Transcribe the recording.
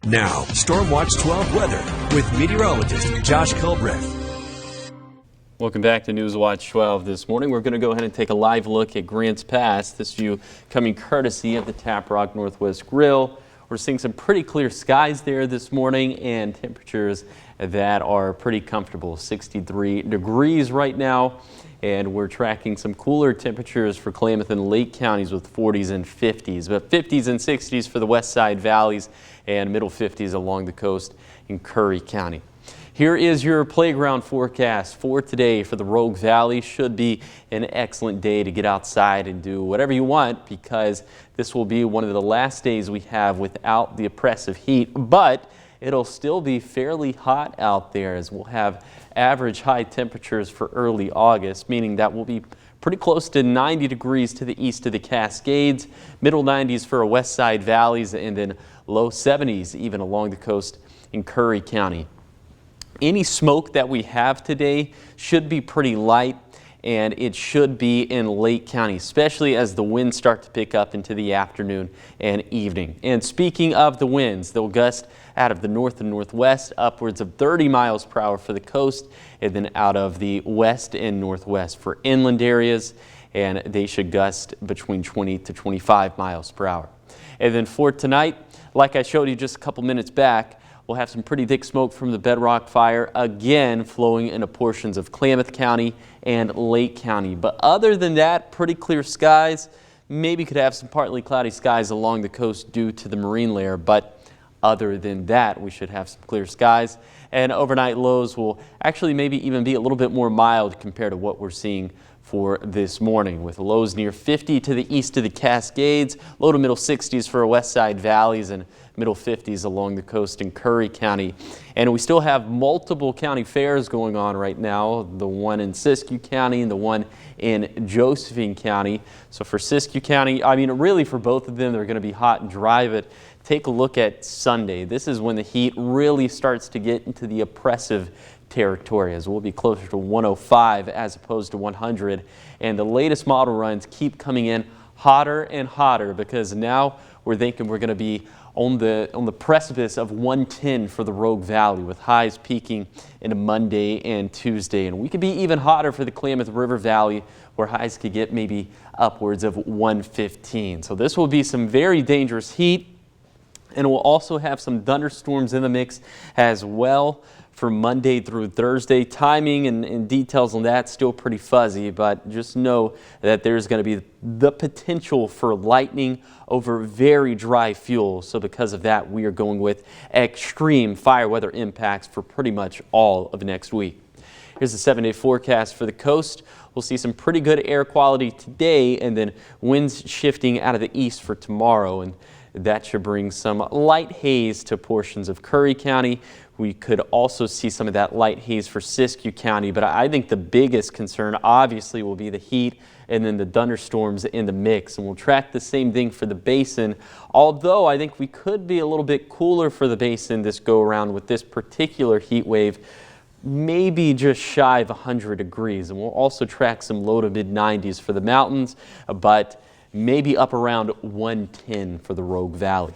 Now, Storm Watch 12 weather with meteorologist Josh Culbreth. Welcome back to News Watch 12 this morning. We're going to go ahead and take a live look at Grants Pass. This view coming courtesy of the Tap Rock Northwest Grill. We're seeing some pretty clear skies there this morning and temperatures that are pretty comfortable. 63 degrees right now, and we're tracking some cooler temperatures for Klamath and Lake counties with 40s and 50s, but 50s and 60s for the west side valleys and middle 50s along the coast in Curry County. Here is your playground forecast for today for the Rogue Valley. Should be an excellent day to get outside and do whatever you want, because this will be one of the last days we have without the oppressive heat, but it'll still be fairly hot out there as we'll have average high temperatures for early August, meaning that we'll be pretty close to 90 degrees to the east of the Cascades, middle 90s for our west side valleys, and then low 70s even along the coast in Curry County. Any smoke that we have today should be pretty light, and it should be in Lake County, especially as the winds start to pick up into the afternoon and evening. And speaking of the winds, they'll gust out of the north and northwest upwards of 30 miles per hour for the coast, and then out of the west and northwest for inland areas, and they should gust between 20 to 25 miles per hour. And then for tonight, like I showed you just a couple minutes back, we'll have some pretty thick smoke from the bedrock fire again flowing into portions of Klamath County and Lake County. But other than that, pretty clear skies. Maybe could have some partly cloudy skies along the coast due to the marine layer, but other than that, we should have some clear skies. And overnight lows will actually maybe even be a little bit more mild compared to what we're seeing for this morning, with lows near 50 to the east of the Cascades, low to middle 60s for our west side valleys, and middle 50s along the coast in Curry County. And we still have multiple county fairs going on right now, the one in Siskiyou County and the one in Josephine County. So for Siskiyou County, I mean, really for both of them, they're going to be hot and dry, but take a look at Sunday. This is when the heat really starts to get into the oppressive territory, as we'll be closer to 105 as opposed to 100. And the latest model runs keep coming in hotter and hotter, because now we're thinking we're going to be on the precipice of 110 for the Rogue Valley, with highs peaking into Monday and Tuesday. And we could be even hotter for the Klamath River Valley, where highs could get maybe upwards of 115. So this will be some very dangerous heat, and we'll also have some thunderstorms in the mix as well for Monday through Thursday. Timing and details on that still pretty fuzzy, but just know that there's going to be the potential for lightning over very dry fuel. So because of that, we are going with extreme fire weather impacts for pretty much all of next week. Here's the 7-day forecast for the coast. We'll see some pretty good air quality today, and then winds shifting out of the east for tomorrow, and that should bring some light haze to portions of Curry County. We could also see some of that light haze for Siskiyou County, but I think the biggest concern obviously will be the heat and then the thunderstorms in the mix. And we'll track the same thing for the basin, although I think we could be a little bit cooler for the basin this go around with this particular heat wave, maybe just shy of 100 degrees. And we'll also track some low to mid 90s for the mountains, but maybe up around 110 for the Rogue Valley.